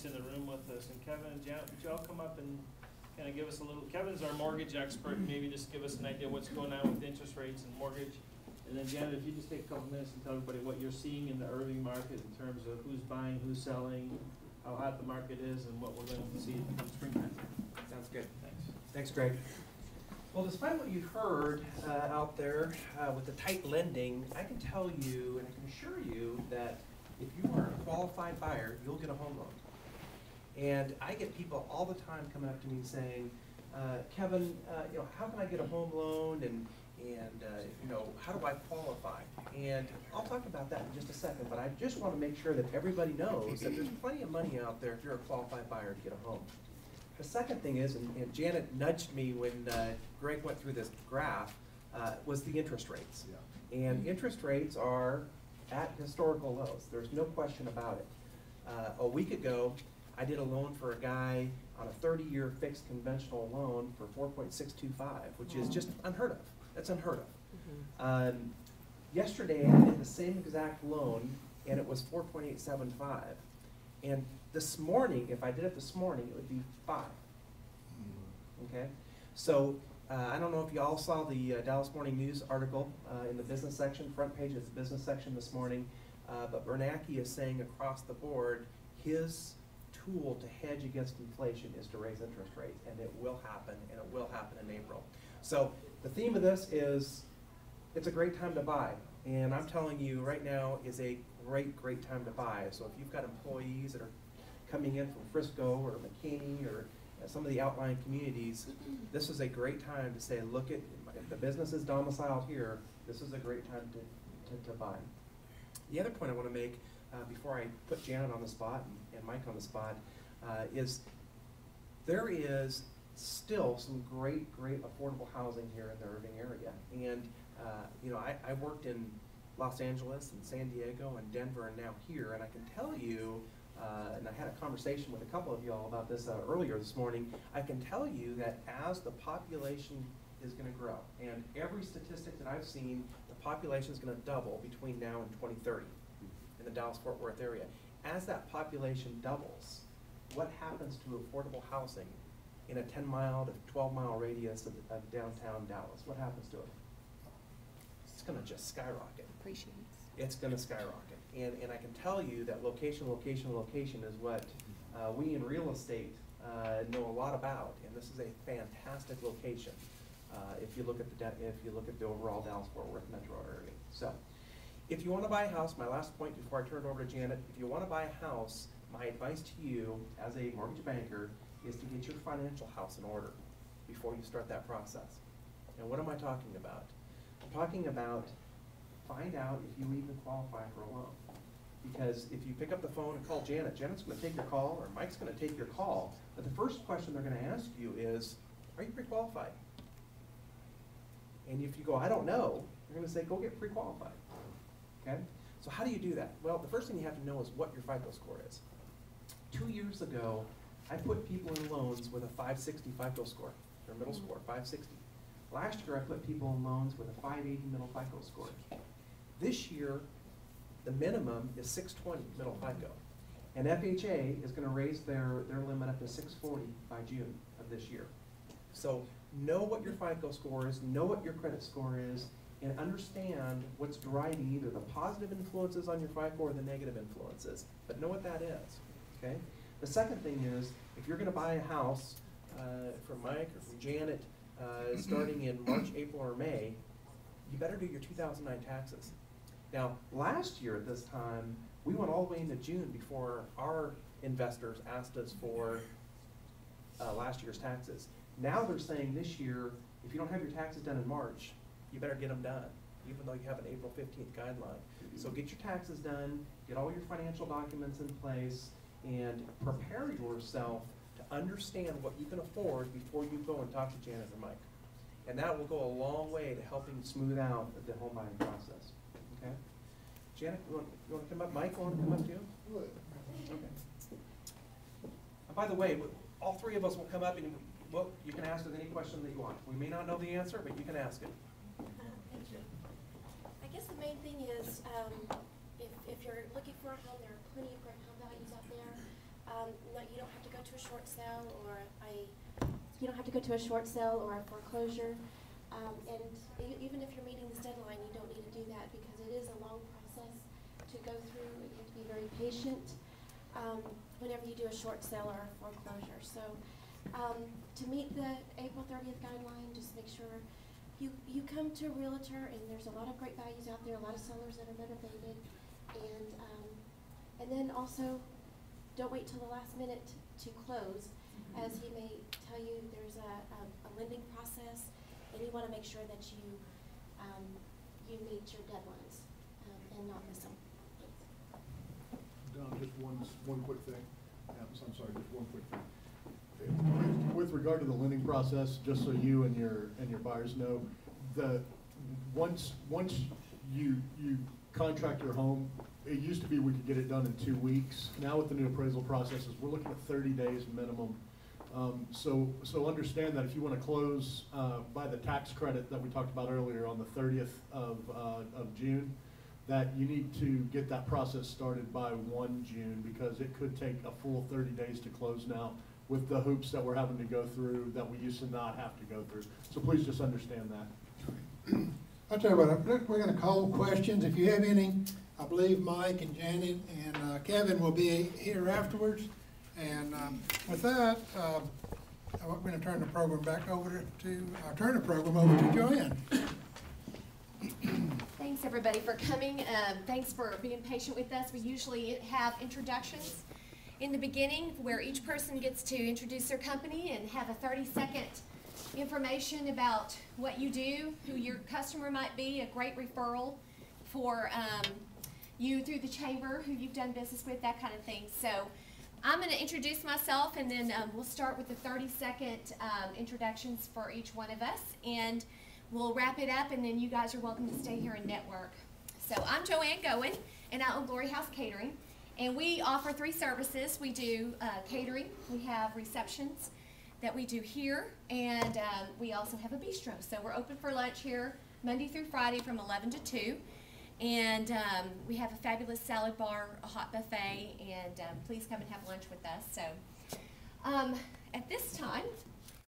in the room with us. And Kevin and Janet, would y'all come up and kind of give us a little, Kevin's our mortgage expert, maybe just give us an idea what's going on with interest rates and mortgage. And then Janet, if you just take a couple minutes and tell everybody what you're seeing in the Irving market in terms of who's buying, who's selling, how hot the market is, and what we're going to see in springtime. Sounds good. Thanks. Thanks, Greg. Well, despite what you've heard out there with the tight lending, I can tell you and I can assure you that if you are a qualified buyer, you'll get a home loan. And I get people all the time coming up to me saying, Kevin, how can I get a home loan, and how do I qualify? And I'll talk about that in just a second, but I just want to make sure that everybody knows that there's plenty of money out there if you're a qualified buyer to get a home. The second thing is, and Janet nudged me when Greg went through this graph, was the interest rates. Yeah. And interest rates are at historical lows. There's no question about it. A week ago, I did a loan for a guy on a 30-year fixed conventional loan for 4.625, which is just unheard of. That's unheard of. Mm-hmm. Yesterday, I did the same exact loan, and it was 4.875. And this morning, if I did it this morning, it would be 5. Okay? So, I don't know if you all saw the Dallas Morning News article in the business section, front page of the business section this morning, but Bernanke is saying across the board, his tool to hedge against inflation is to raise interest rates, and it will happen, and it will happen in April. So, the theme of this is, it's a great time to buy, and I'm telling you right now is a great, great time to buy. So if you've got employees that are coming in from Frisco or McKinney or some of the outlying communities, this is a great time to say, look at, if the business is domiciled here, this is a great time to buy. The other point I want to make before I put Janet on the spot and Mike on the spot is there is still some great, great affordable housing here in the Irving area. And I worked in Los Angeles and San Diego and Denver and now here, and I can tell you, and I had a conversation with a couple of y'all about this earlier this morning, I can tell you that as the population is going to grow, and every statistic that I've seen, the population is going to double between now and 2030 in the Dallas-Fort Worth area. As that population doubles, what happens to affordable housing in a 10-mile to 12-mile radius of downtown Dallas? What happens to it? It's going to just skyrocket. Appreciates. It's going to skyrocket. And I can tell you that location, location, location is what we in real estate know a lot about. And this is a fantastic location if you look at the overall Dallas-Fort Worth metro area. So, if you want to buy a house, my last point before I turn it over to Janet, if you want to buy a house, my advice to you as a mortgage banker is to get your financial house in order before you start that process. And what am I talking about? I'm talking about find out if you even qualify for a loan. Because if you pick up the phone and call Janet, Janet's going to take your call, or Mike's going to take your call, but the first question they're going to ask you is, are you pre-qualified? And if you go, I don't know, they're going to say, go get pre-qualified. Okay? So how do you do that? Well, the first thing you have to know is what your FICO score is. 2 years ago, I put people in loans with a 560 FICO score, their middle score, 560. Last year, I put people in loans with a 580 middle FICO score. This year, the minimum is 620 middle FICO. And FHA is going to raise their limit up to 640 by June of this year. So know what your FICO score is, know what your credit score is, and understand what's driving either the positive influences on your FICO or the negative influences. But know what that is, okay? The second thing is, if you're going to buy a house from Mike or from Janet starting in March, April, or May, you better do your 2009 taxes. Now, last year at this time, we went all the way into June before our investors asked us for last year's taxes. Now they're saying this year, if you don't have your taxes done in March, you better get them done, even though you have an April 15th guideline. So get your taxes done, get all your financial documents in place, and prepare yourself to understand what you can afford before you go and talk to Janet or Mike. And that will go a long way to helping smooth out the home buying process. Okay? Janet, you want to come up? Mike, you want to come up too? Okay. By the way, all three of us will come up and you can ask us any question that you want. We may not know the answer, but you can ask it. Thank you. I guess the main thing is, if you're looking for a home, there are plenty of great home values out there. to a short sale or you don't have to go to a short sale or a foreclosure. And even if you're meeting this deadline, you don't need to do that because it is a long process to go through. You have to be very patient whenever you do a short sale or a foreclosure. So to meet the April 30th guideline, just make sure you come to a realtor, and there's a lot of great values out there, a lot of sellers that are motivated, and then also don't wait till the last minute to close, as he may tell you there's a lending process, and you want to make sure that you meet your deadlines and not miss them. Don, just one quick thing. I'm sorry, just one quick thing. With regard to the lending process, just so you and your buyers know, once you contract your home, it used to be we could get it done in 2 weeks. Now with the new appraisal processes, we're looking at 30 days minimum. So understand that if you want to close by the tax credit that we talked about earlier on the 30th of June, that you need to get that process started by 1 June, because it could take a full 30 days to close now with the hoops that we're having to go through that we used to not have to go through. So please just understand that. I'll tell you what, we're going to call questions. If you have any, I believe Mike and Janet and Kevin will be here afterwards. And with that, I'm going to turn the program back over to Joanne. Thanks everybody for coming. Thanks for being patient with us. We usually have introductions in the beginning where each person gets to introduce their company and have a 30-second information about what you do, who your customer might be, a great referral for you through the chamber, who you've done business with, that kind of thing. So I'm going to introduce myself, and then we'll start with the 30-second introductions for each one of us, and we'll wrap it up, and then you guys are welcome to stay here and network. So I'm Joanne Goen, and I own Glory House Catering, and we offer 3 services. We do catering, we have receptions that we do here, and we also have a bistro. So we're open for lunch here Monday through Friday from 11 to 2. And we have a fabulous salad bar, a hot buffet, and please come and have lunch with us. So at this time,